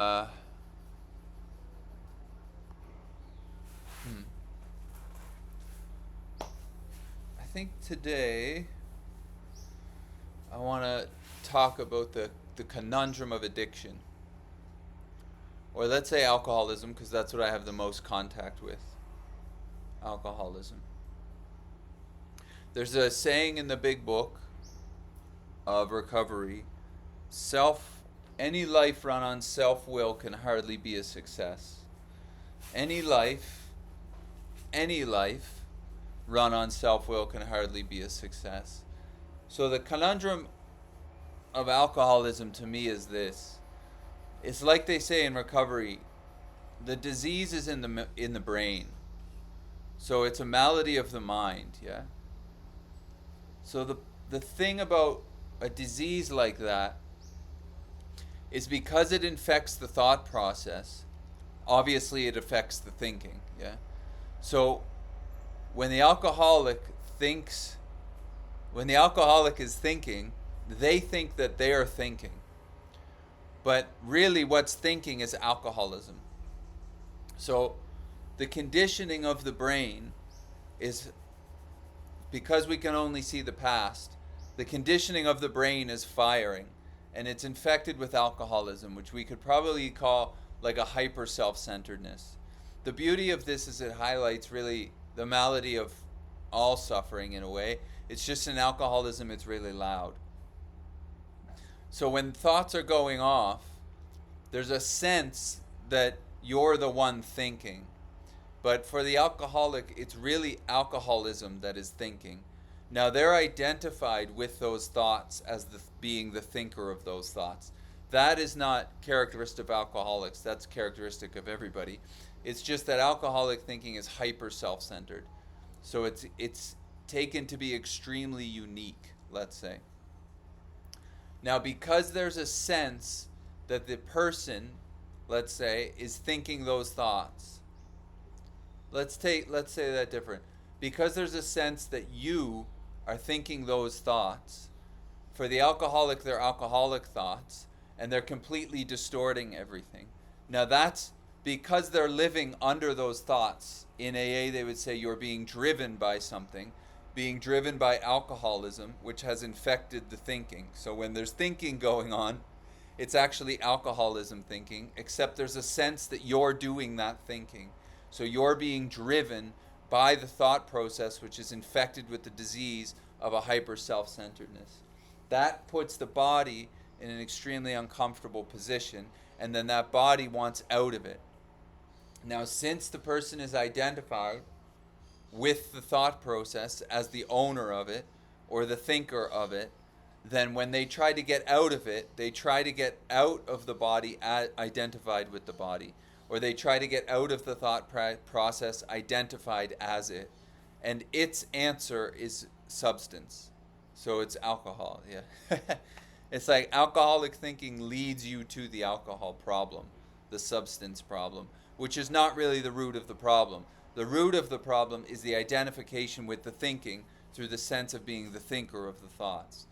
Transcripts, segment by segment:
Uh, hmm. I think today I want to talk about the conundrum of addiction. Or let's say alcoholism, because that's what I have the most contact with. Alcoholism. There's a saying in the big book of recovery self, any life run on self will can hardly be a success. Any life, any life run on self will can hardly be a success. So the conundrum of alcoholism to me is this. It's like they say in recovery, the disease is in the brain. So it's a malady of the mind, yeah? So the thing about a disease like that is because it infects the thought process, obviously it affects the thinking, yeah? So when the alcoholic thinks when the alcoholic is thinking, they think that they are thinking. But really what's thinking is alcoholism. So the conditioning of the brain is, because we can only see the past, the conditioning of the brain is firing, and it's infected with alcoholism, which we could probably call like a hyper self-centeredness. The beauty of this is it highlights really the malady of all suffering in a way. It's just in alcoholism it's really loud. So when thoughts are going off, there's a sense that you're the one thinking. But for the alcoholic, it's really alcoholism that is thinking. Now they're identified with those thoughts as being the thinker of those thoughts. That is not characteristic of alcoholics. That's characteristic of everybody. It's just that alcoholic thinking is hyper self-centered. So it's taken to be extremely unique, let's say. Now because there's a sense that the person, let's say, is thinking those thoughts, let's say that different. Because there's a sense that you are thinking those thoughts. For the alcoholic, they're alcoholic thoughts, and they're completely distorting everything. Now that's because they're living under those thoughts. In AA, they would say you're being driven by something, being driven by alcoholism, which has infected the thinking. So when there's thinking going on, it's actually alcoholism thinking, except there's a sense that you're doing that thinking. So you're being driven by the thought process, which is infected with the disease of a hyper self centeredness. That puts the body in an extremely uncomfortable position, and then that body wants out of it. Now, since the person is identified with the thought process as the owner of it or the thinker of it, then when they try to get out of it, they try to get out of the body identified with the body, or they try to get out of the thought process identified as it. And its answer is substance. So it's alcohol, yeah. It's like alcoholic thinking leads you to the alcohol problem, the substance problem, which is not really the root of the problem. The root of the problem is the identification with the thinking through the sense of being the thinker of the thoughts.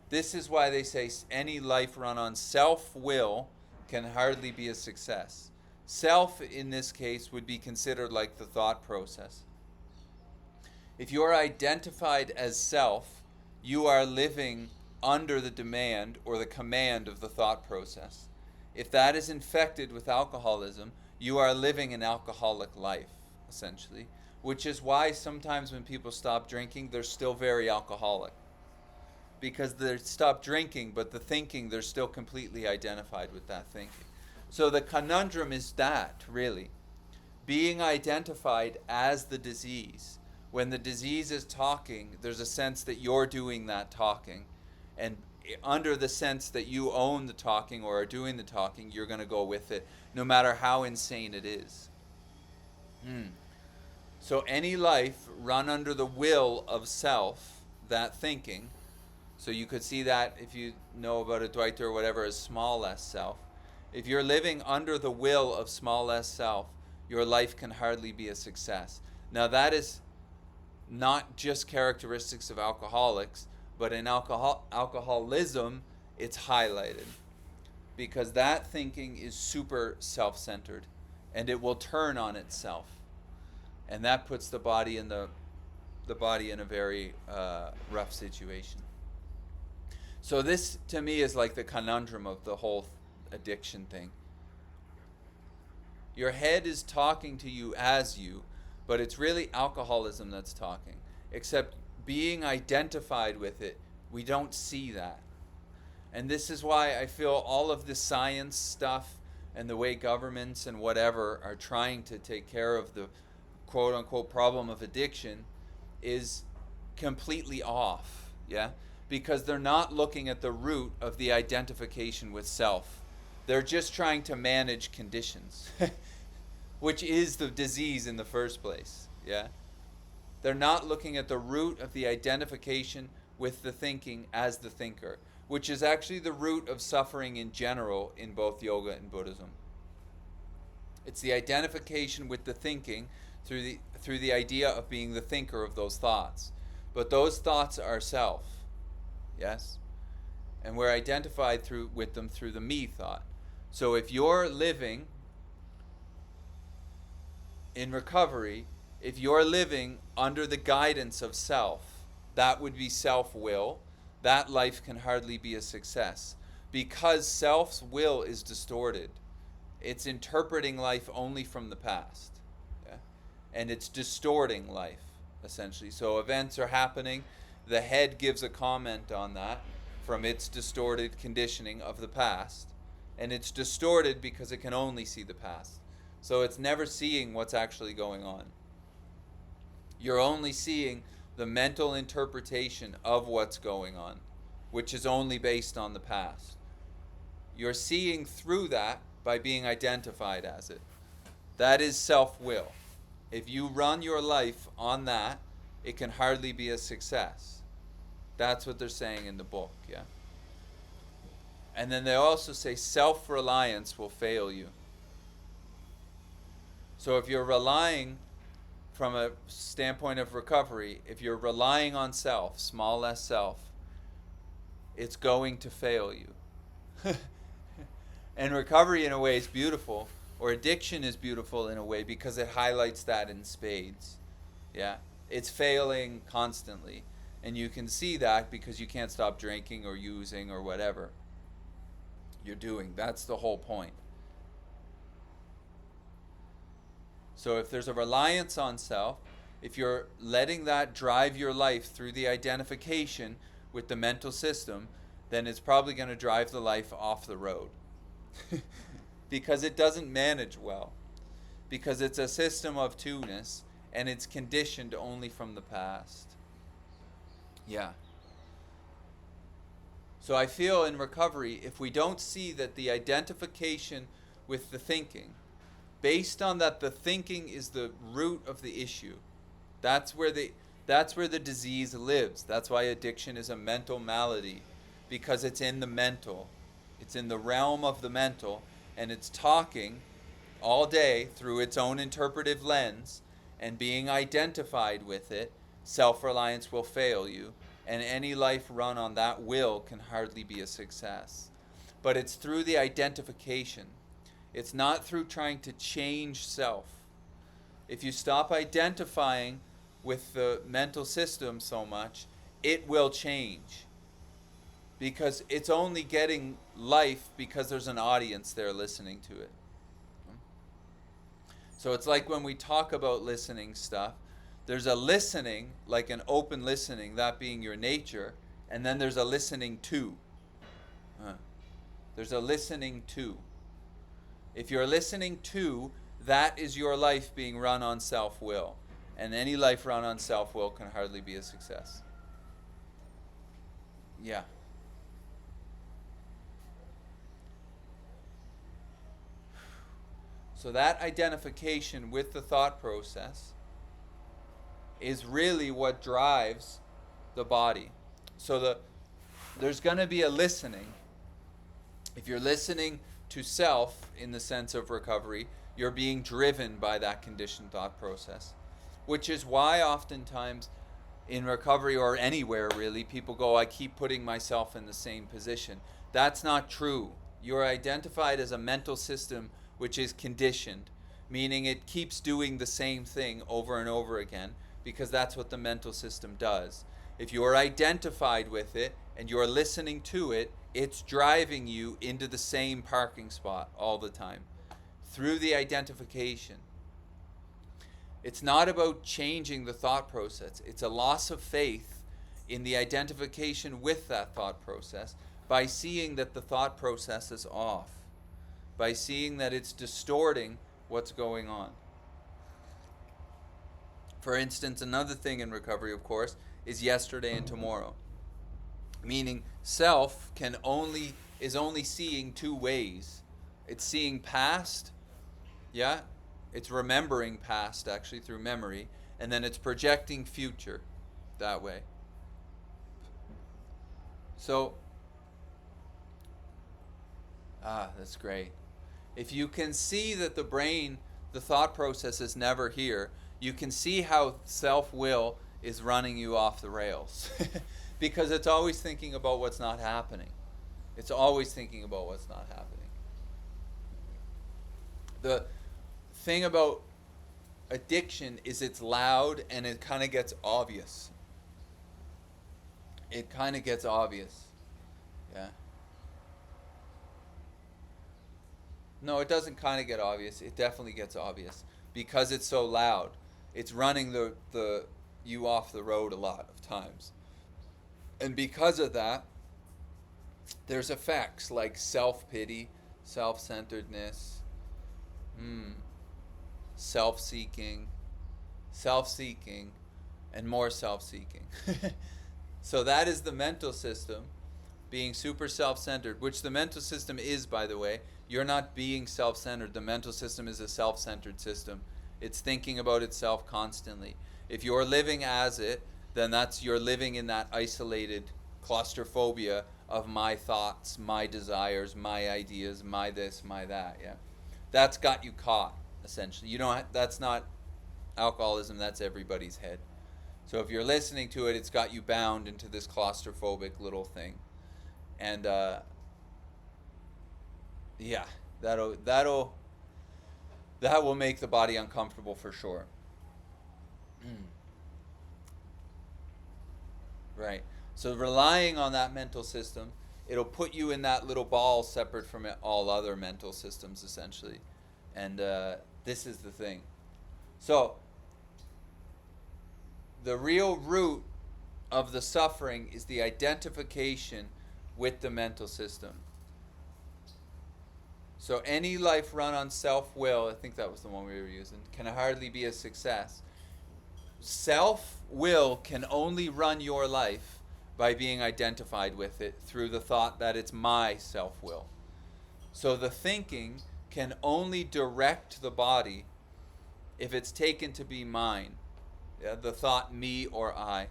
This is why they say any life run on self-will can hardly be a success. Self, in this case, would be considered like the thought process. If you are identified as self, you are living under the demand or the command of the thought process. If that is infected with alcoholism, you are living an alcoholic life, essentially, which is why sometimes when people stop drinking, they're still very alcoholic. Because they stop drinking, but the thinking, they're still completely identified with that thinking. So the conundrum is that, really, being identified as the disease. When the disease is talking, there's a sense that you're doing that talking. And under the sense that you own the talking or are doing the talking, you're going to go with it, no matter how insane it is. So any life run under the will of self, that thinking, so you could see that if you know about Advaita or whatever as small s self. If you're living under the will of small s self, your life can hardly be a success. Now that is not just characteristics of alcoholics, but in alcoholism, it's highlighted. because that thinking is super self-centered, and it will turn on itself, and that puts the body in a very rough situation. So this, to me, is like the conundrum of the whole addiction thing. Your head is talking to you as you, but it's really alcoholism that's talking. Except being identified with it, we don't see that. And this is why I feel all of the science stuff and the way governments and whatever are trying to take care of the quote unquote problem of addiction is completely off. Yeah? Because they're not looking at the root of the identification with self. They're just trying to manage conditions, which is the disease in the first place. Yeah? They're not looking at the root of the identification with the thinking as the thinker, which is actually the root of suffering in general in both yoga and Buddhism. It's the identification with the thinking through the idea of being the thinker of those thoughts. But those thoughts are self. Yes? And we're identified with them through the me thought. So if you're living in recovery, if you're living under the guidance of self, that would be self-will. That life can hardly be a success because self's will is distorted. It's interpreting life only from the past. Yeah? And it's distorting life, essentially. So events are happening. The head gives a comment on that from its distorted conditioning of the past. And it's distorted because it can only see the past. So it's never seeing what's actually going on. You're only seeing the mental interpretation of what's going on, which is only based on the past. You're seeing through that by being identified as it. That is self-will. If you run your life on that, it can hardly be a success. That's what they're saying in the book, yeah? And then they also say self-reliance will fail you. So if you're relying from a standpoint of recovery, if you're relying on self, small s self, it's going to fail you. And recovery in a way is beautiful, or addiction is beautiful in a way because it highlights that in spades. Yeah, it's failing constantly. And you can see that because you can't stop drinking or using or whatever you're doing. That's the whole point. So if there's a reliance on self, if you're letting that drive your life through the identification with the mental system, then it's probably going to drive the life off the road. Because it doesn't manage well. Because it's a system of two-ness, and it's conditioned only from the past. Yeah. So I feel in recovery, if we don't see that the identification with the thinking, based on that the thinking is the root of the issue, that's where the disease lives. That's why addiction is a mental malady, because it's in the mental. It's in the realm of the mental, and it's talking all day through its own interpretive lens, and being identified with it. Self-reliance will fail you, and any life run on that will can hardly be a success. But it's through the identification. It's not through trying to change self. If you stop identifying with the mental system so much, it will change. Because it's only getting life because there's an audience there listening to it. So it's like when we talk about listening stuff, there's a listening, like an open listening, that being your nature, and then there's a listening to. There's a listening to. If you're listening to, that is your life being run on self-will. And any life run on self-will can hardly be a success. Yeah. So that identification with the thought process is really what drives the body. So there's going to be a listening. If you're listening to self in the sense of recovery, you're being driven by that conditioned thought process. Which is why oftentimes in recovery or anywhere really, people go, I keep putting myself in the same position. That's not true. You're identified as a mental system which is conditioned, meaning it keeps doing the same thing over and over again because that's what the mental system does. If you're identified with it and you're listening to it, it's driving you into the same parking spot all the time through the identification. It's not about changing the thought process. It's a loss of faith in the identification with that thought process by seeing that the thought process is off, by seeing that it's distorting what's going on. For instance, another thing in recovery, of course, is yesterday and tomorrow. Meaning self is only seeing two ways. It's seeing past, yeah, it's remembering past actually through memory, and then it's projecting future that way. So, that's great. If you can see that the brain, the thought process is never here, you can see how self-will is running you off the rails. Because it's always thinking about what's not happening. It's always thinking about what's not happening. The thing about addiction is it's loud and it kind of gets obvious. It kind of gets obvious. Yeah. No, it doesn't kind of get obvious. It definitely gets obvious because it's so loud. It's running the you off the road a lot of times. And because of that, there's effects like self-pity, self-centeredness, self-seeking, and more self-seeking. So that is the mental system being super self-centered, which the mental system is, by the way. You're not being self-centered. The mental system is a self-centered system. It's thinking about itself constantly. If you're living as it, then you're living in that isolated claustrophobia of my thoughts, my desires, my ideas, my this, my that. Yeah, that's got you caught essentially. That's not alcoholism. That's everybody's head. So if you're listening to it, it's got you bound into this claustrophobic little thing, and yeah, that will make the body uncomfortable for sure. Right. So relying on that mental system, it'll put you in that little ball separate from all other mental systems, essentially. And this is the thing. So the real root of the suffering is the identification with the mental system. So any life run on self-will, I think that was the one we were using, can hardly be a success. Self-will can only run your life by being identified with it through the thought that it's my self-will. So the thinking can only direct the body if it's taken to be mine. Yeah, the thought me or I.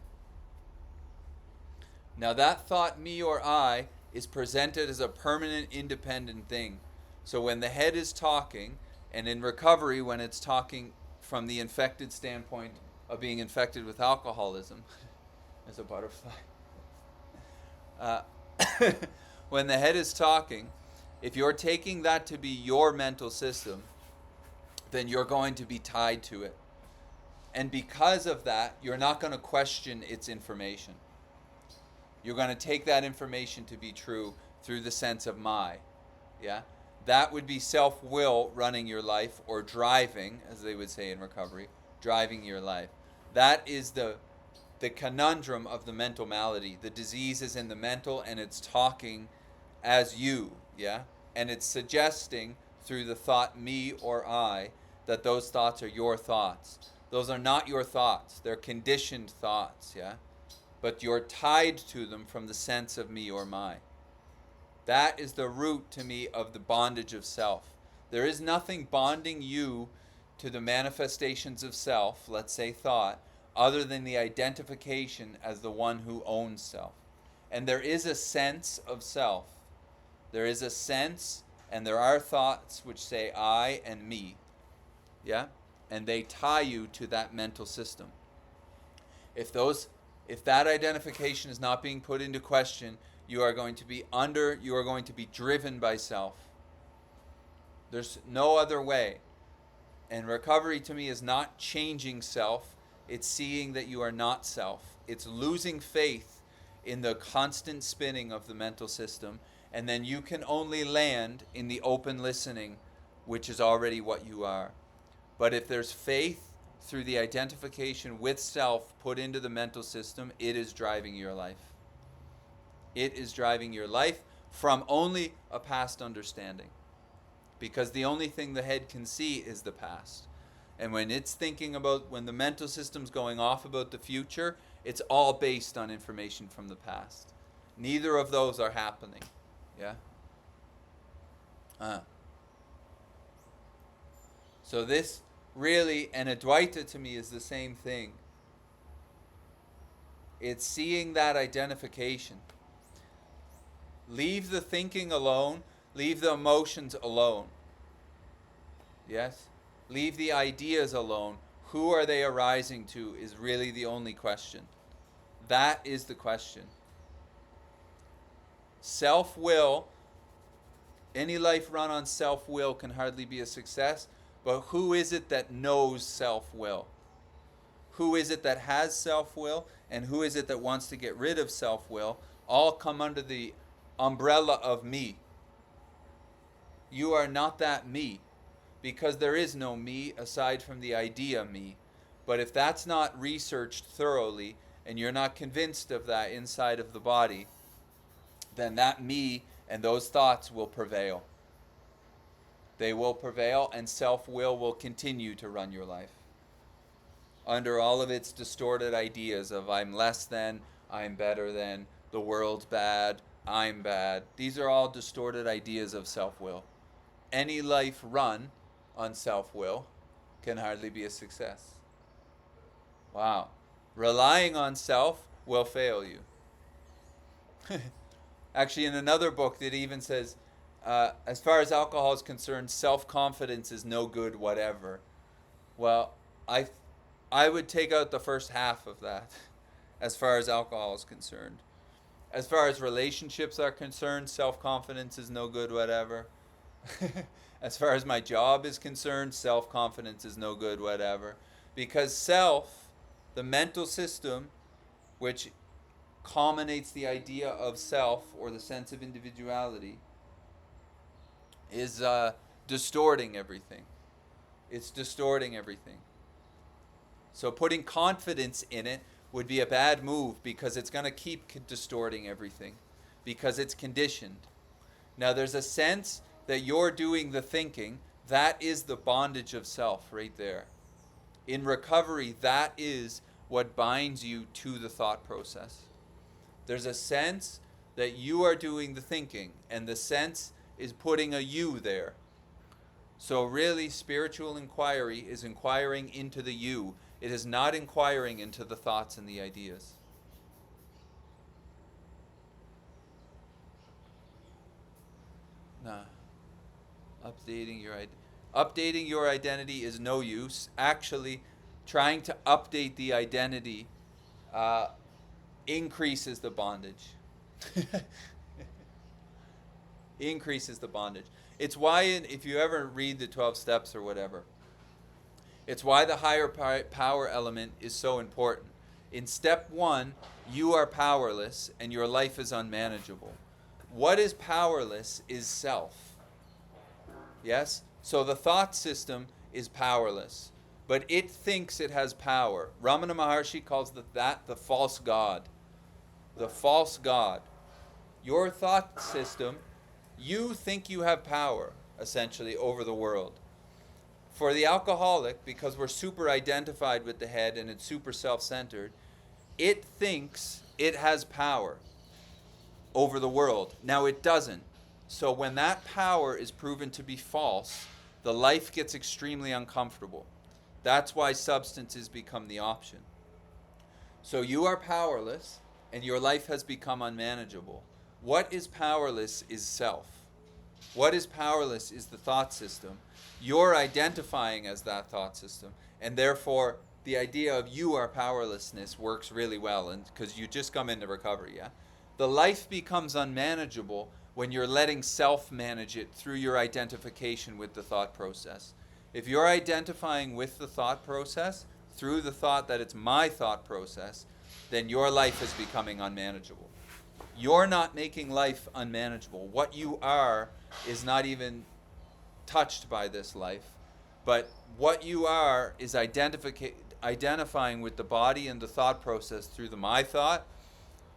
Now that thought me or I is presented as a permanent independent thing. So when the head is talking, and in recovery when it's talking from the infected standpoint of being infected with alcoholism, as a butterfly. When the head is talking, if you're taking that to be your mental system, then you're going to be tied to it. And because of that, you're not going to question its information. You're going to take that information to be true through the sense of my. Yeah? That would be self-will running your life, or driving, as they would say in recovery, driving your life. That is the conundrum of the mental malady. The disease is in the mental, and it's talking as you, yeah? And it's suggesting through the thought me or I that those thoughts are your thoughts. Those are not your thoughts. They're conditioned thoughts, yeah? But you're tied to them from the sense of me or my. That is the root to me of the bondage of self. There is nothing bonding you to the manifestations of self, let's say thought, other than the identification as the one who owns self. And there is a sense of self. There is a sense, and there are thoughts which say I and me. Yeah? And they tie you to that mental system. If that identification is not being put into question, You are going to be driven by self. There's no other way. And recovery to me is not changing self, it's seeing that you are not self. It's losing faith in the constant spinning of the mental system, and then you can only land in the open listening, which is already what you are. But if there's faith through the identification with self put into the mental system, it is driving your life. It is driving your life from only a past understanding. Because the only thing the head can see is the past. And when it's thinking about, when the mental system's going off about the future, it's all based on information from the past. Neither of those are happening. Yeah? So this really, and Advaita to me is the same thing. It's seeing that identification. Leave the thinking alone. Leave the emotions alone. Yes? Leave the ideas alone. Who are they arising to is really the only question. That is the question. Self-will, any life run on self-will can hardly be a success, but who is it that knows self-will? Who is it that has self-will, and who is it that wants to get rid of self-will? All come under the umbrella of me. You are not that me, because there is no me aside from the idea me. But if that's not researched thoroughly, and you're not convinced of that inside of the body, then that me and those thoughts will prevail. They will prevail, and self-will will continue to run your life under all of its distorted ideas of I'm less than, I'm better than, the world's bad, I'm bad. These are all distorted ideas of self-will. Any life run on self-will can hardly be a success. Wow. Relying on self will fail you. Actually, in another book, it even says, as far as alcohol is concerned, self-confidence is no good, whatever. Well, I would take out the first half of that, as far as alcohol is concerned. As far as relationships are concerned, self-confidence is no good, whatever. As far as my job is concerned, self-confidence is no good, whatever. Because self, the mental system, which culminates the idea of self or the sense of individuality, is distorting everything. It's distorting everything. So putting confidence in it would be a bad move because it's going to keep distorting everything because it's conditioned. Now there's a sense that you're doing the thinking. That is the bondage of self right there. In recovery, that is what binds you to the thought process. There's a sense that you are doing the thinking, and the sense is putting a you there. So really, spiritual inquiry is inquiring into the you. It is not inquiring into the thoughts and the ideas. Nah. Updating your identity is no use. Actually, trying to update the identity increases the bondage. Increases the bondage. It's why, if you ever read the 12 steps or whatever, it's why the higher power element is so important. In step 1, you are powerless and your life is unmanageable. What is powerless is self. Yes? So the thought system is powerless, but it thinks it has power. Ramana Maharshi calls that the false god. The false god. Your thought system, you think you have power, essentially, over the world. For the alcoholic, because we're super identified with the head and it's super self-centered, it thinks it has power over the world. Now it doesn't. So when that power is proven to be false, the life gets extremely uncomfortable. That's why substances become the option. So you are powerless and your life has become unmanageable. What is powerless is self. What is powerless is the thought system. You're identifying as that thought system, and therefore the idea of you are powerlessness works really well, and because you just come into recovery, yeah? The life becomes unmanageable when you're letting self manage it through your identification with the thought process. If you're identifying with the thought process through the thought that it's my thought process, then your life is becoming unmanageable. You're not making life unmanageable. What you are is not even touched by this life, but what you are is identifying with the body and the thought process through the my thought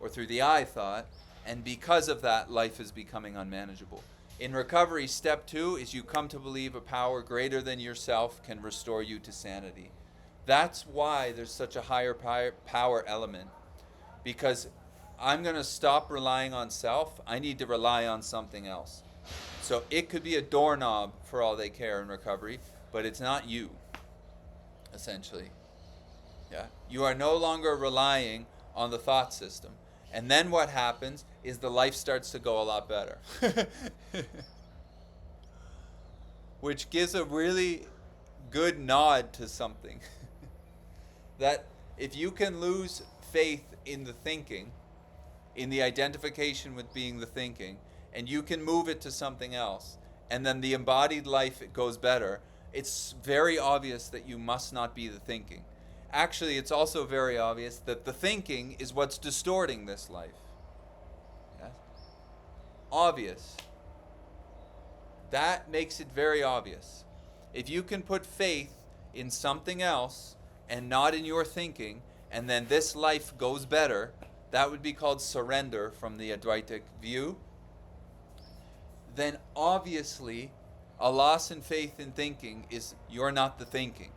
or through the I thought, and because of that, life is becoming unmanageable. In recovery, step 2 is you come to believe a power greater than yourself can restore you to sanity. That's why there's such a higher power element, because I'm going to stop relying on self. I need to rely on something else. So it could be a doorknob for all they care in recovery, but it's not you, essentially. Yeah, you are no longer relying on the thought system. And then what happens is the life starts to go a lot better. Which gives a really good nod to something. That if you can lose faith in the thinking, in the identification with being the thinking, and you can move it to something else, and then the embodied life, it goes better, it's very obvious that you must not be the thinking. Actually, it's also very obvious that the thinking is what's distorting this life. Yes? Obvious. That makes it very obvious. If you can put faith in something else and not in your thinking, and then this life goes better, that would be called surrender from the Advaitic view. Then obviously a loss in faith in thinking is you're not the thinking.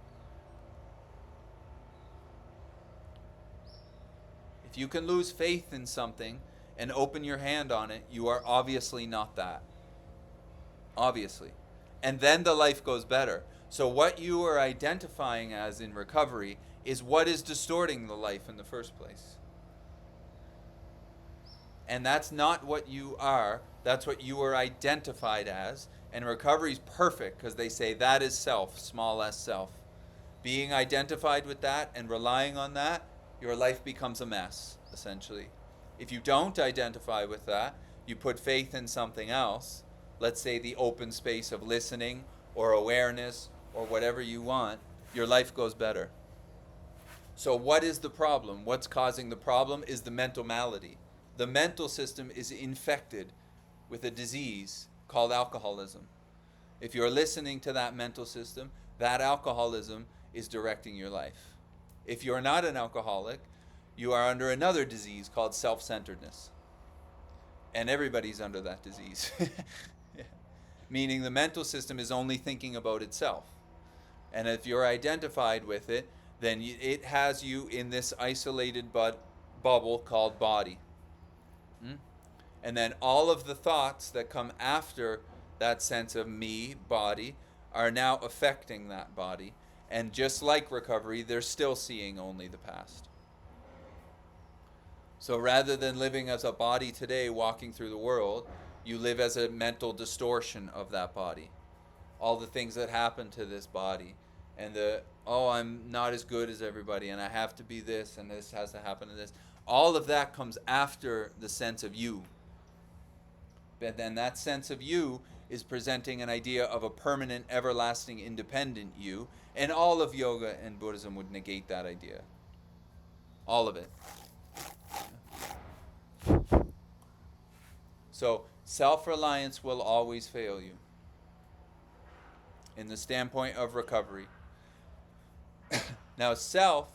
If you can lose faith in something and open your hand on it, you are obviously not that. Obviously. And then the life goes better. So what you are identifying as in recovery is what is distorting the life in the first place. And that's not what you are. That's what you are identified as. And recovery is perfect because they say that is self, small s self. Being identified with that and relying on that, your life becomes a mess, essentially. If you don't identify with that, you put faith in something else, let's say the open space of listening or awareness or whatever you want, your life goes better. So what is the problem? What's causing the problem is the mental malady. The mental system is infected with a disease called alcoholism. If you're listening to that mental system, that alcoholism is directing your life. If you're not an alcoholic, you are under another disease called self-centeredness. And everybody's under that disease. Yeah. Meaning the mental system is only thinking about itself. And if you're identified with it, then it has you in this isolated bubble called body. And then all of the thoughts that come after that sense of me, body, are now affecting that body. And just like recovery, they're still seeing only the past. So rather than living as a body today walking through the world, you live as a mental distortion of that body. All the things that happen to this body. And I'm not as good as everybody, and I have to be this, and this has to happen to this. All of that comes after the sense of you. But then that sense of you is presenting an idea of a permanent, everlasting, independent you, and all of yoga and Buddhism would negate that idea. All of it. So self-reliance will always fail you in the standpoint of recovery. Now self,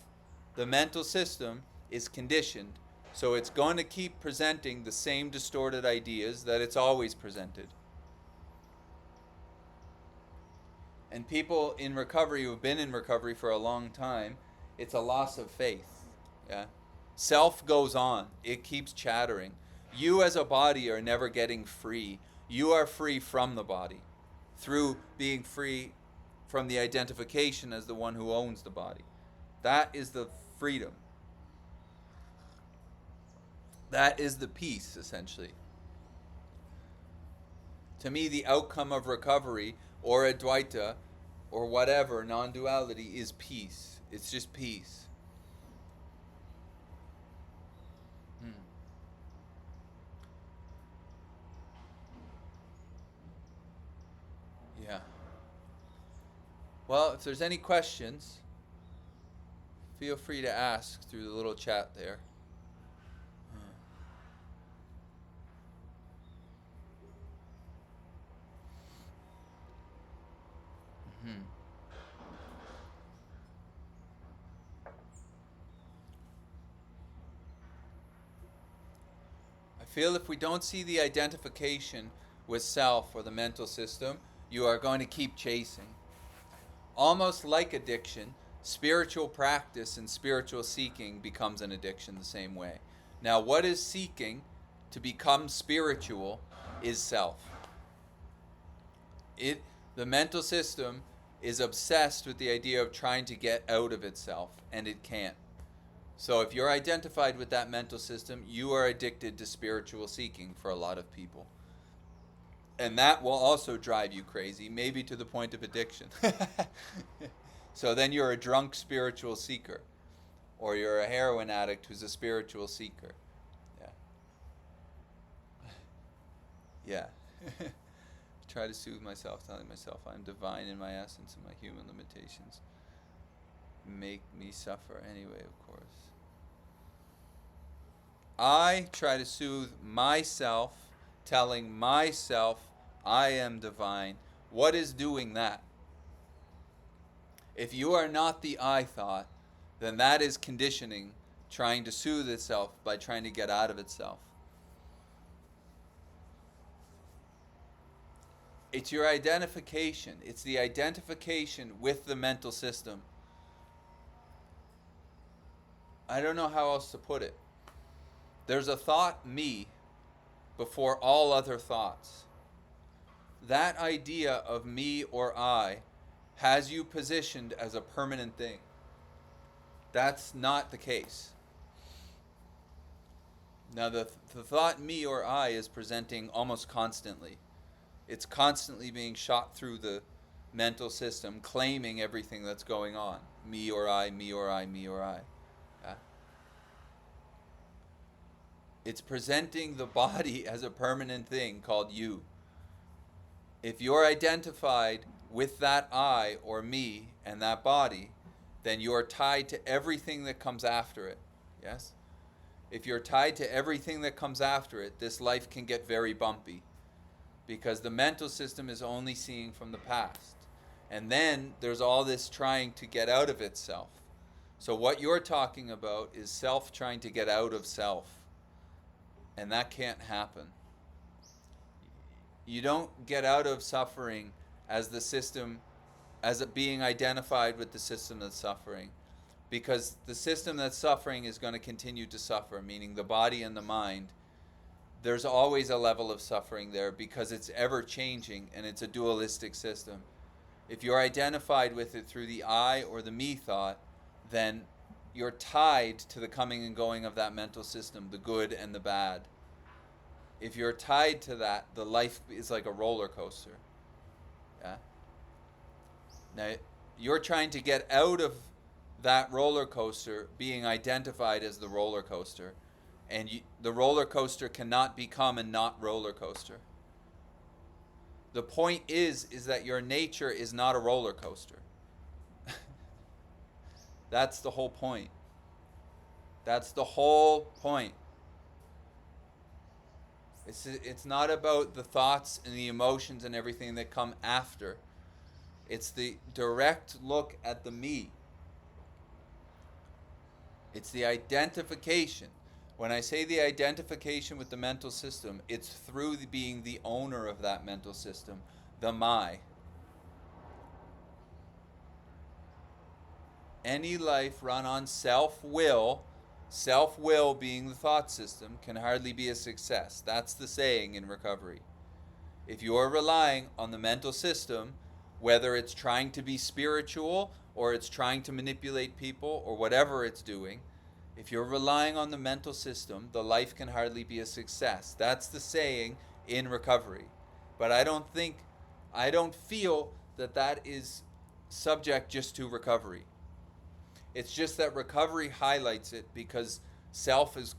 the mental system, is conditioned, so it's going to keep presenting the same distorted ideas that it's always presented. And people in recovery who have been in recovery for a long time, it's a loss of faith. Yeah? Self goes on. It keeps chattering. You as a body are never getting free. You are free from the body through being free from the identification as the one who owns the body. That is the freedom. That is the peace, essentially. To me, the outcome of recovery or Advaita or whatever, non-duality, is peace. It's just peace. Well, if there's any questions, feel free to ask through the little chat there. Hmm. I feel if we don't see the identification with self or the mental system, you are going to keep chasing. Almost like addiction, spiritual practice and spiritual seeking becomes an addiction the same way. Now, what is seeking to become spiritual is self. It the mental system is obsessed with the idea of trying to get out of itself, and it can't. So if you're identified with that mental system, you are addicted to spiritual seeking for a lot of people. And that will also drive you crazy, maybe to the point of addiction. So then you're a drunk spiritual seeker, or you're a heroin addict who's a spiritual seeker. Yeah. Yeah. Try to soothe myself, telling myself I'm divine in my essence and my human limitations make me suffer anyway, of course. I try to soothe myself, telling myself I am divine. What is doing that? If you are not the I thought, then that is conditioning, trying to soothe itself by trying to get out of itself. It's your identification. It's the identification with the mental system. I don't know how else to put it. There's a thought, me, before all other thoughts. That idea of me or I has you positioned as a permanent thing. That's not the case. Now, the thought me or I is presenting almost constantly. It's constantly being shot through the mental system, claiming everything that's going on. Me or I, me or I, me or I. Yeah. It's presenting the body as a permanent thing called you. If you're identified with that I or me and that body, then you're tied to everything that comes after it. Yes? If you're tied to everything that comes after it, this life can get very bumpy because the mental system is only seeing from the past. And then there's all this trying to get out of itself. So what you're talking about is self trying to get out of self. And that can't happen. You don't get out of suffering as the system, as it being identified with the system that's suffering. Because the system that's suffering is going to continue to suffer, meaning the body and the mind. There's always a level of suffering there because it's ever changing and it's a dualistic system. If you're identified with it through the I or the me thought, then you're tied to the coming and going of that mental system, the good and the bad. If you're tied to that, the life is like a roller coaster. Yeah. Now, you're trying to get out of that roller coaster being identified as the roller coaster. And the roller coaster cannot become a not roller coaster. The point is that your nature is not a roller coaster. That's the whole point. That's the whole point. It's not about the thoughts and the emotions and everything that come after. It's the direct look at the me. It's the identification. When I say the identification with the mental system, it's through being the owner of that mental system, the my. Any life run on self-will being the thought system, can hardly be a success. That's the saying in recovery. If you're relying on the mental system, whether it's trying to be spiritual or it's trying to manipulate people or whatever it's doing, if you're relying on the mental system, the life can hardly be a success. That's the saying in recovery. But I don't feel that is subject just to recovery. It's just that recovery highlights it because self is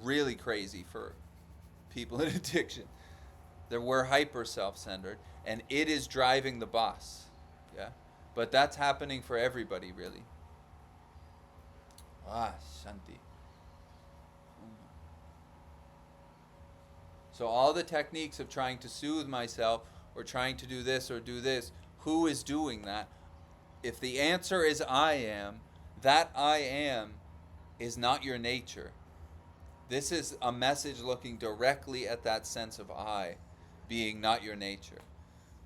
really crazy for people in addiction. That we're hyper self-centered and it is driving the bus. Yeah. But that's happening for everybody, really. Ah, Shanti. So all the techniques of trying to soothe myself or trying to do this or do this, who is doing that? If the answer is I am, that I am is not your nature. This is a message looking directly at that sense of I being not your nature.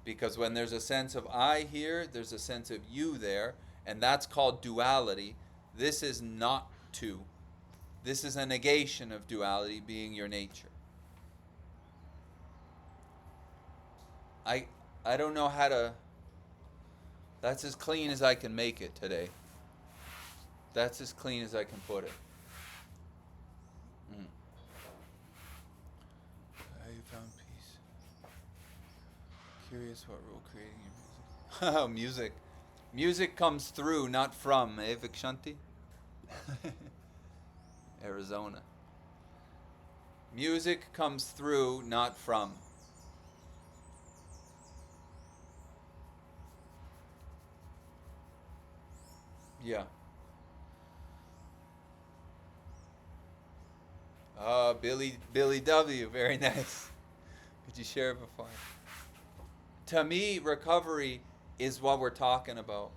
Because when there's a sense of I here, there's a sense of you there, and that's called duality. This is not two. This is a negation of duality being your nature. I I don't know how to. That's as clean as I can make it today. That's as clean as I can put it. Mm. How you found peace? Curious what role creating your music. Music. Music comes through, not from, eh, Vikshanti? Arizona. Music comes through, not from. Yeah. Billy W. Very nice. Could you share it before? To me, recovery is what we're talking about.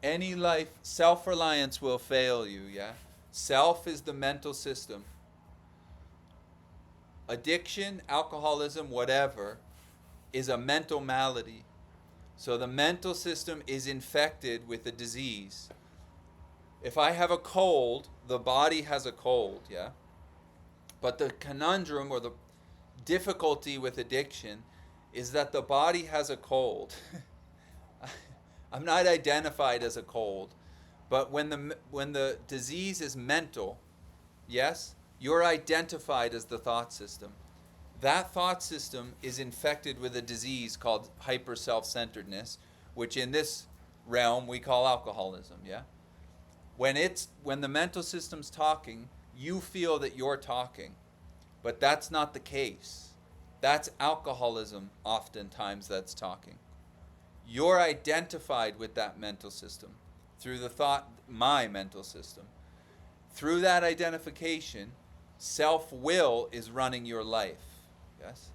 Any life, self-reliance will fail you, yeah? Self is the mental system. Addiction, alcoholism, whatever, is a mental malady. So the mental system is infected with a disease. If I have a cold, the body has a cold, yeah? But the conundrum or the difficulty with addiction is that the body has a cold. I'm not identified as a cold, but when the disease is mental, yes, you're identified as the thought system. That thought system is infected with a disease called hyper self-centeredness, which in this realm we call alcoholism, yeah? When the mental system's talking, you feel that you're talking, but that's not the case. That's alcoholism oftentimes that's talking. You're identified with that mental system through the thought, my mental system. Through that identification, self-will is running your life. Yes?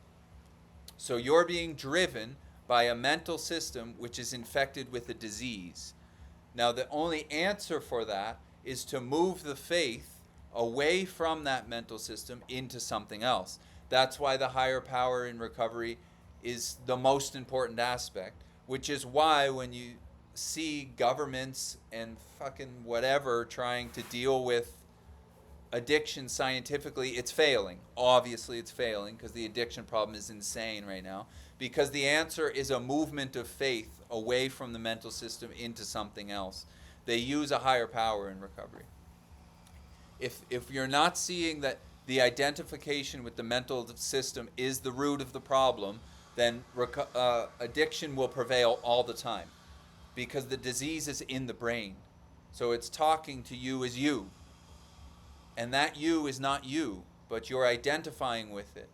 So you're being driven by a mental system which is infected with a disease. Now, the only answer for that is to move the faith away from that mental system into something else. That's why the higher power in recovery is the most important aspect, which is why when you see governments and fucking whatever trying to deal with addiction scientifically, it's failing. Obviously, it's failing because the addiction problem is insane right now. Because the answer is a movement of faith away from the mental system into something else. They use a higher power in recovery. If you're not seeing that the identification with the mental system is the root of the problem, then addiction will prevail all the time because the disease is in the brain. So it's talking to you as you. And that you is not you, but you're identifying with it.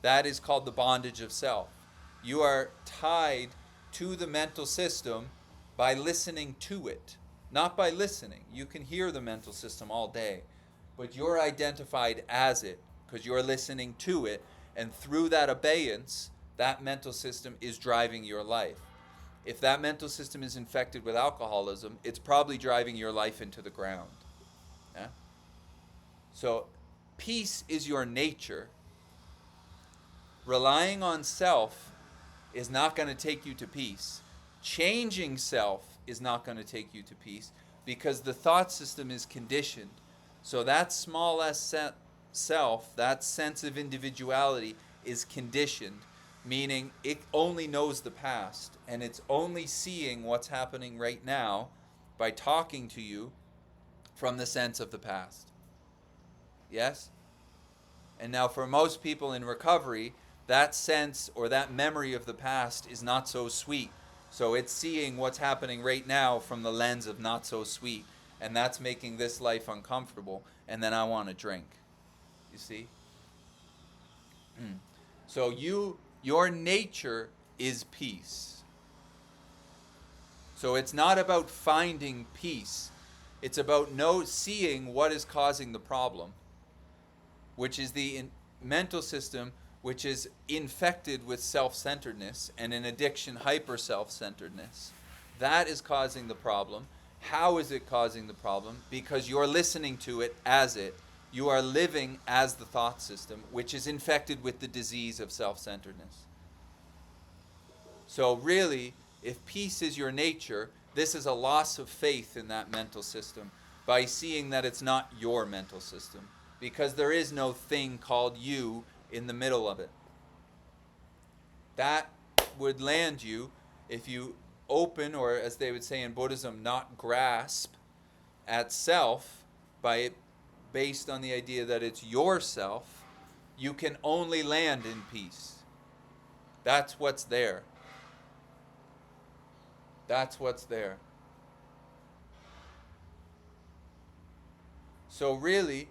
That is called the bondage of self. You are tied to the mental system by listening to it, not by listening. You can hear the mental system all day, but you're identified as it because you're listening to it, and through that abeyance, that mental system is driving your life. If that mental system is infected with alcoholism, it's probably driving your life into the ground. Yeah? So, peace is your nature. Relying on self is not going to take you to peace. Changing self is not going to take you to peace because the thought system is conditioned. So that small s self, that sense of individuality is conditioned, meaning it only knows the past and it's only seeing what's happening right now by talking to you from the sense of the past. Yes? And now for most people in recovery, that sense or that memory of the past is not so sweet. So it's seeing what's happening right now from the lens of not so sweet. And that's making this life uncomfortable. And then I want to drink. You see? So your nature is peace. So it's not about finding peace. It's about seeing what is causing the problem, which is the mental system which is infected with self-centeredness and an addiction hyper self-centeredness. That is causing the problem. How is it causing the problem? Because you're listening to it as it. You are living as the thought system, which is infected with the disease of self-centeredness. So really, if peace is your nature, this is a loss of faith in that mental system by seeing that it's not your mental system, because there is no thing called you in the middle of it. That would land you if you open, or as they would say in Buddhism, not grasp at self by it based on the idea that it's yourself, you can only land in peace. That's what's there. That's what's there. So really,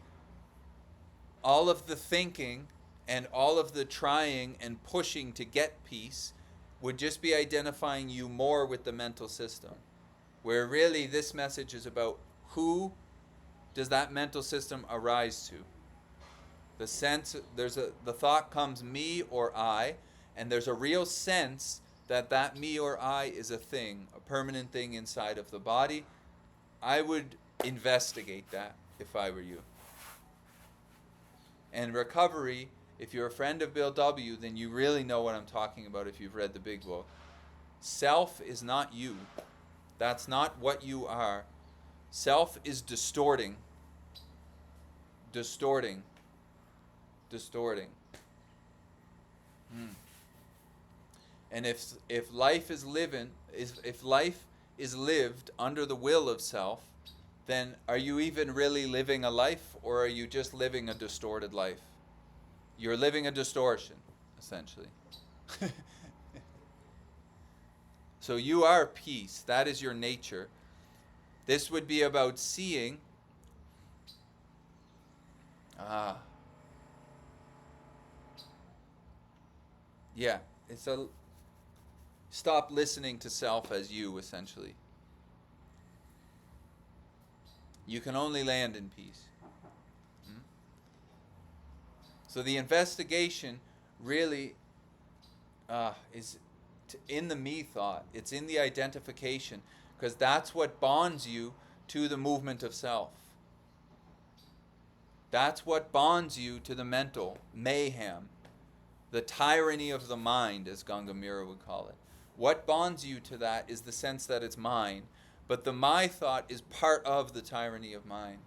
all of the thinking and all of the trying and pushing to get peace would just be identifying you more with the mental system. Where really this message is about who does that mental system arise to. The sense, the thought comes me or I, and there's a real sense that that me or I is a thing, a permanent thing inside of the body. I would investigate that if I were you. And recovery, if you're a friend of Bill W., then you really know what I'm talking about if you've read the big book. Self is not you. That's not what you are. Self is distorting. Distorting. And if life is lived under the will of self, then are you even really living a life, or are you just living a distorted life? You're living a distortion, essentially. So you are peace. That is your nature. This would be about seeing. Yeah, it's a stop listening to self as you, essentially. You can only land in peace. So the investigation really is in the me thought. It's in the identification, because that's what bonds you to the movement of self. That's what bonds you to the mental mayhem, the tyranny of the mind, as Gangamira would call it. What bonds you to that is the sense that it's mine, but the my thought is part of the tyranny of mind.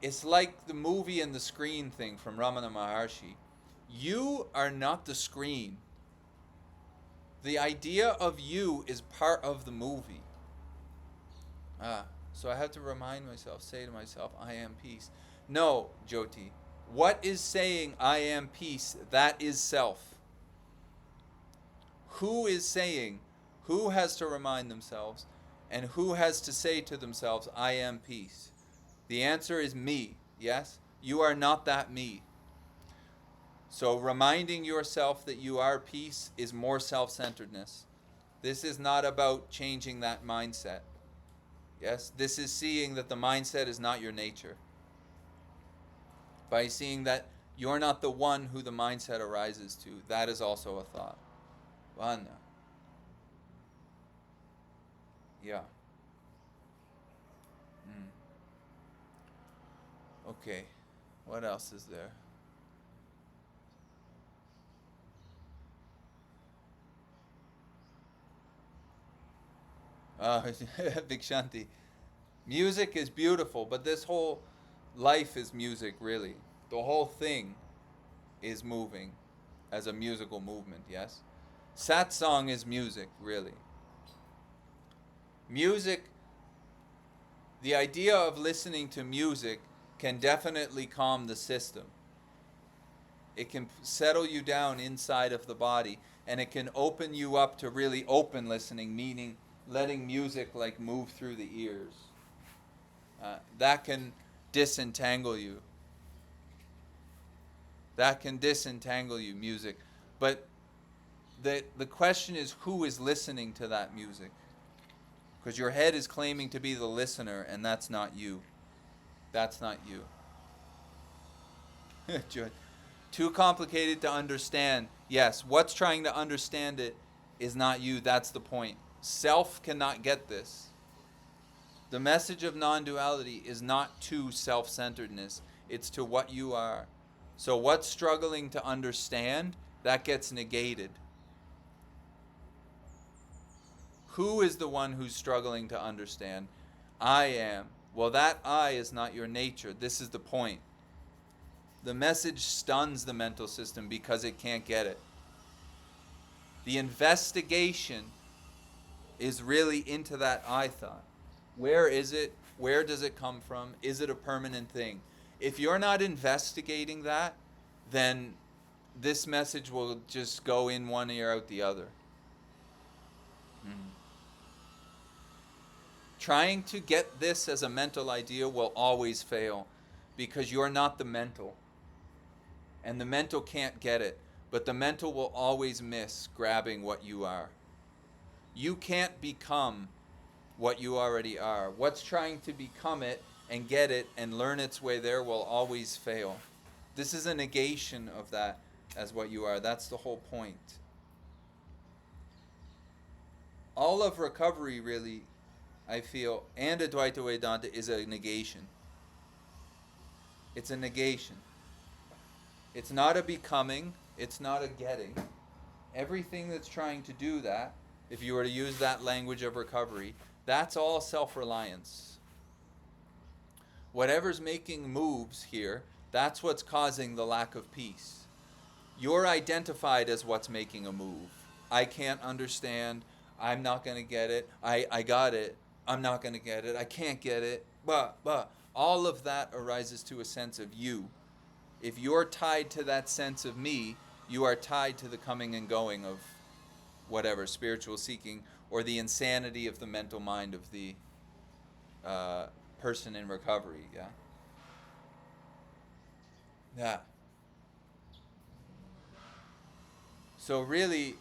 It's like the movie and the screen thing from Ramana Maharshi. You are not the screen. The idea of you is part of the movie. So I have to remind myself, say to myself, I am peace. No, Jyoti. What is saying I am peace? That is self. Who is saying? Who has to remind themselves? And who has to say to themselves, I am peace? The answer is me, yes? You are not that me. So reminding yourself that you are peace is more self-centeredness. This is not about changing that mindset. Yes? This is seeing that the mindset is not your nature. By seeing that you're not the one who the mindset arises to, that is also a thought. Vana. Yeah. Okay. What else is there? Big Shanti. Music is beautiful, but this whole life is music, really. The whole thing is moving as a musical movement, yes? Satsang is music, really. Music, the idea of listening to music can definitely calm the system. It can settle you down inside of the body, and it can open you up to really open listening, meaning letting music like move through the ears. That can disentangle you. That can disentangle you, music. But the question is, who is listening to that music? Because your head is claiming to be the listener, and that's not you. That's not you. Too complicated to understand. Yes, what's trying to understand it is not you. That's the point. Self cannot get this. The message of non-duality is not to self-centeredness. It's to what you are. So what's struggling to understand, that gets negated. Who is the one who's struggling to understand? I am. Well, that I is not your nature. This is the point. The message stuns the mental system because it can't get it. The investigation is really into that I thought. Where is it? Where does it come from? Is it a permanent thing? If you're not investigating that, then this message will just go in one ear out the other. Trying to get this as a mental idea will always fail because you're not the mental. And the mental can't get it. But the mental will always miss grabbing what you are. You can't become what you already are. What's trying to become it and get it and learn its way there will always fail. This is a negation of that as what you are. That's the whole point. All of recovery really, I feel, and Advaita Vedanta is a negation. It's a negation. It's not a becoming. It's not a getting. Everything that's trying to do that, if you were to use that language of recovery, that's all self-reliance. Whatever's making moves here, that's what's causing the lack of peace. You're identified as what's making a move. I can't understand. I'm not going to get it. I got it. I'm not going to get it. I can't get it. But all of that arises to a sense of you. If you're tied to that sense of me, you are tied to the coming and going of whatever, spiritual seeking, or the insanity of the mental mind of the person in recovery, yeah? Yeah. So really,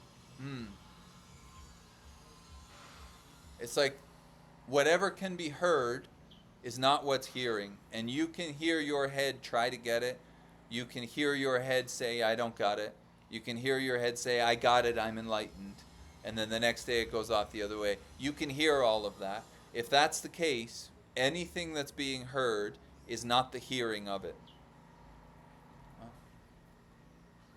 it's like whatever can be heard is not what's hearing. And you can hear your head try to get it. You can hear your head say, I don't got it. You can hear your head say, I got it, I'm enlightened. And then the next day it goes off the other way. You can hear all of that. If that's the case, anything that's being heard is not the hearing of it.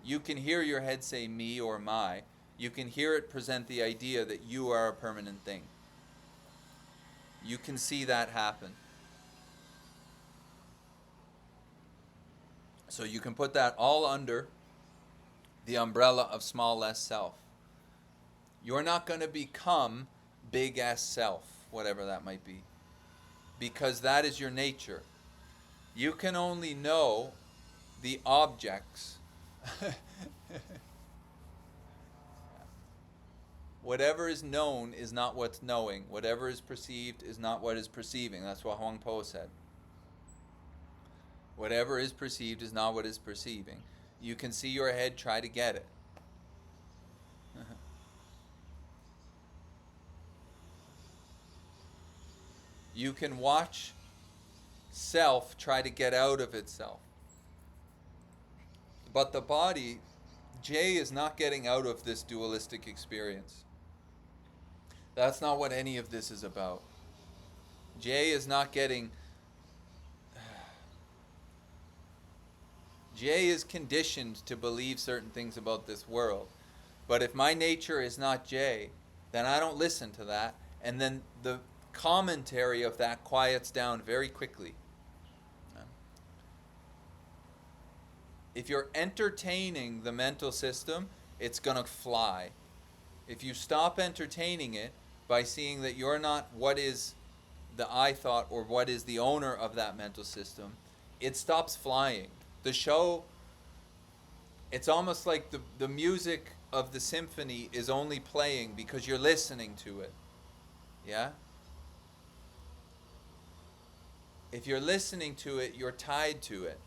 You can hear your head say me or my. You can hear it present the idea that you are a permanent thing. You can see that happen. So you can put that all under the umbrella of small less self. You're not going to become big S self, whatever that might be, because that is your nature. You can only know the objects. Whatever is known is not what's knowing. Whatever is perceived is not what is perceiving. That's what Huang Po said. Whatever is perceived is not what is perceiving. You can see your head try to get it. You can watch self try to get out of itself. But the body, Jay, is not getting out of this dualistic experience. That's not what any of this is about. Jay is not getting... Jay is conditioned to believe certain things about this world. But if my nature is not Jay, then I don't listen to that. And then the commentary of that quiets down very quickly. If you're entertaining the mental system, it's going to fly. If you stop entertaining it by seeing that you're not what is the I thought or what is the owner of that mental system, it stops flying. The show, it's almost like the music of the symphony is only playing because you're listening to it. Yeah? If you're listening to it, you're tied to it.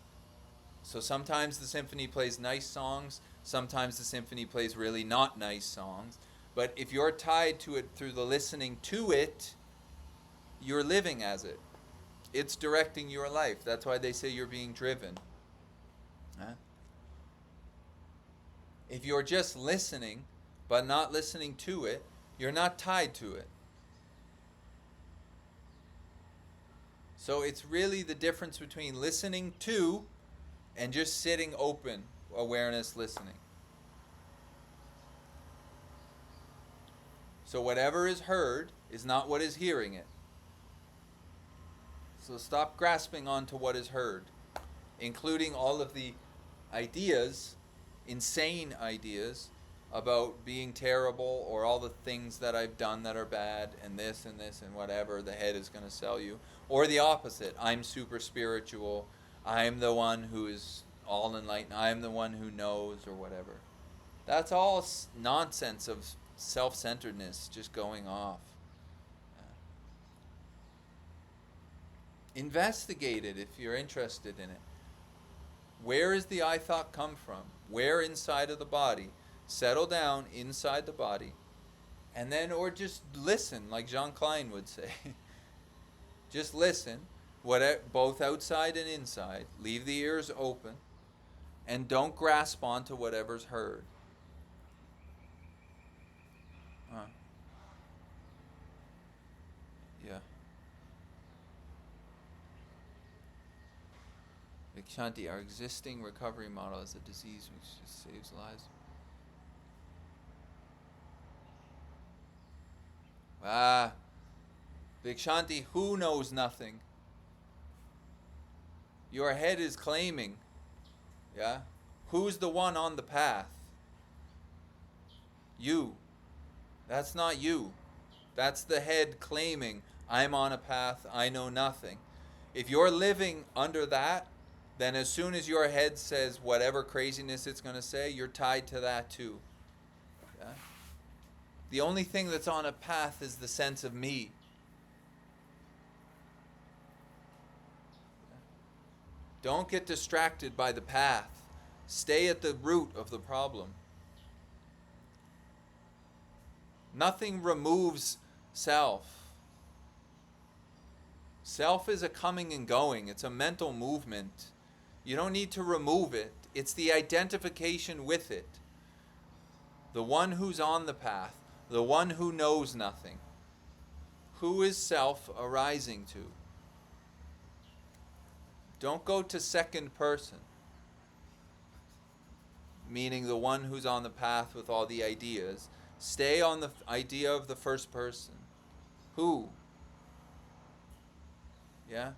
So sometimes the symphony plays nice songs, sometimes the symphony plays really not nice songs. But if you're tied to it through the listening to it, you're living as it. It's directing your life. That's why they say you're being driven. Huh? If you're just listening, but not listening to it, you're not tied to it. So it's really the difference between listening to and just sitting open, awareness, listening. So whatever is heard is not what is hearing it. So stop grasping onto what is heard, including all of the ideas, insane ideas, about being terrible or all the things that I've done that are bad and this and whatever the head is going to sell you. Or the opposite. I'm super spiritual. I'm the one who is all enlightened. I'm the one who knows or whatever. That's all nonsense of self-centeredness just going off. Investigate it if you're interested in it. Where is the I thought come from? Where inside of the body? Settle down inside the body. And then, or just listen, like Jean Klein would say. Just listen, both outside and inside. Leave the ears open. And don't grasp onto whatever's heard. Yeah. Shanti, our existing recovery model is a disease which just saves lives. Big Shanti, who knows nothing? Your head is claiming. Yeah? Who's the one on the path? You. That's not you. That's the head claiming, I'm on a path, I know nothing. If you're living under that, then as soon as your head says whatever craziness it's going to say, you're tied to that too. Yeah? The only thing that's on a path is the sense of me. Don't get distracted by the path. Stay at the root of the problem. Nothing removes self. Self is a coming and going. It's a mental movement. You don't need to remove it. It's the identification with it. The one who's on the path. The one who knows nothing. Who is self arising to? Don't go to second person. Meaning the one who's on the path with all the ideas. Stay on the idea of the first person. Who? Yeah?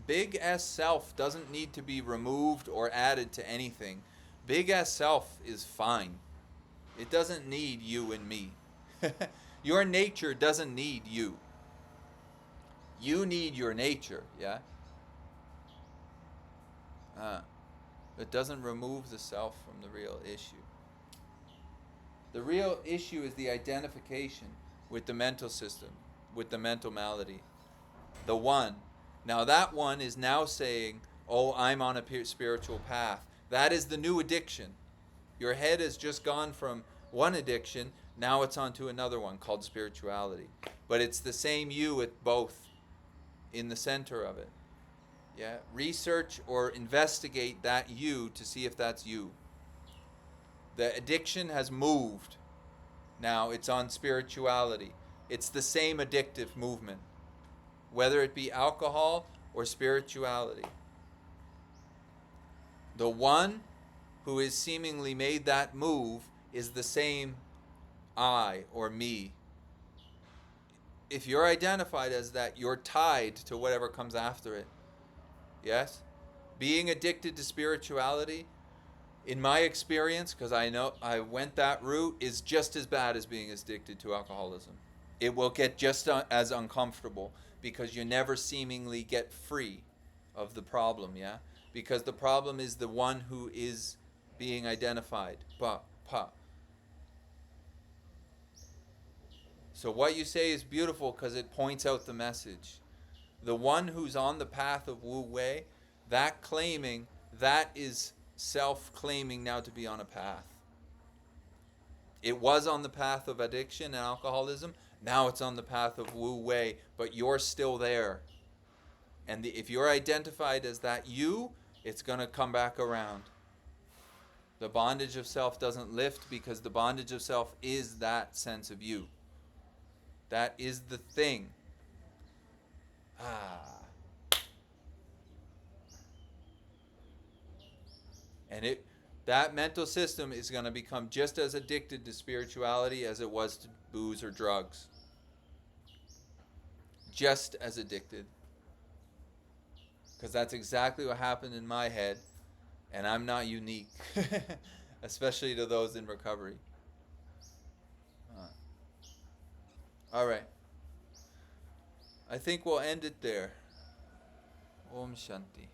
Big S self doesn't need to be removed or added to anything. Big S self is fine. It doesn't need you and me. Your nature doesn't need you. You need your nature, yeah? It doesn't remove the self from the real issue. The real issue is the identification with the mental system, with the mental malady. The one. Now that one is now saying, oh, I'm on a spiritual path. That is the new addiction. Your head has just gone from one addiction, now it's onto another one called spirituality. But it's the same you at both, in the center of it. Yeah, research or investigate that you to see if that's you. The addiction has moved. Now it's on spirituality. It's the same addictive movement, whether it be alcohol or spirituality. The one who has seemingly made that move is the same I or me. If you're identified as that, you're tied to whatever comes after it. Yes? Being addicted to spirituality, in my experience, because I know I went that route, is just as bad as being addicted to alcoholism. It will get just as uncomfortable because you never seemingly get free of the problem, yeah? Because the problem is the one who is being identified. So what you say is beautiful because it points out the message. The one who's on the path of Wu Wei, that claiming, that is self-claiming now to be on a path. It was on the path of addiction and alcoholism. Now it's on the path of Wu Wei, but you're still there. And if you're identified as that you, it's going to come back around. The bondage of self doesn't lift because the bondage of self is that sense of you. That is the thing. And that mental system is going to become just as addicted to spirituality as it was to booze or drugs. Just as addicted. Because that's exactly what happened in my head, and I'm not unique, especially to those in recovery. All right. I think we'll end it there. Om Shanti.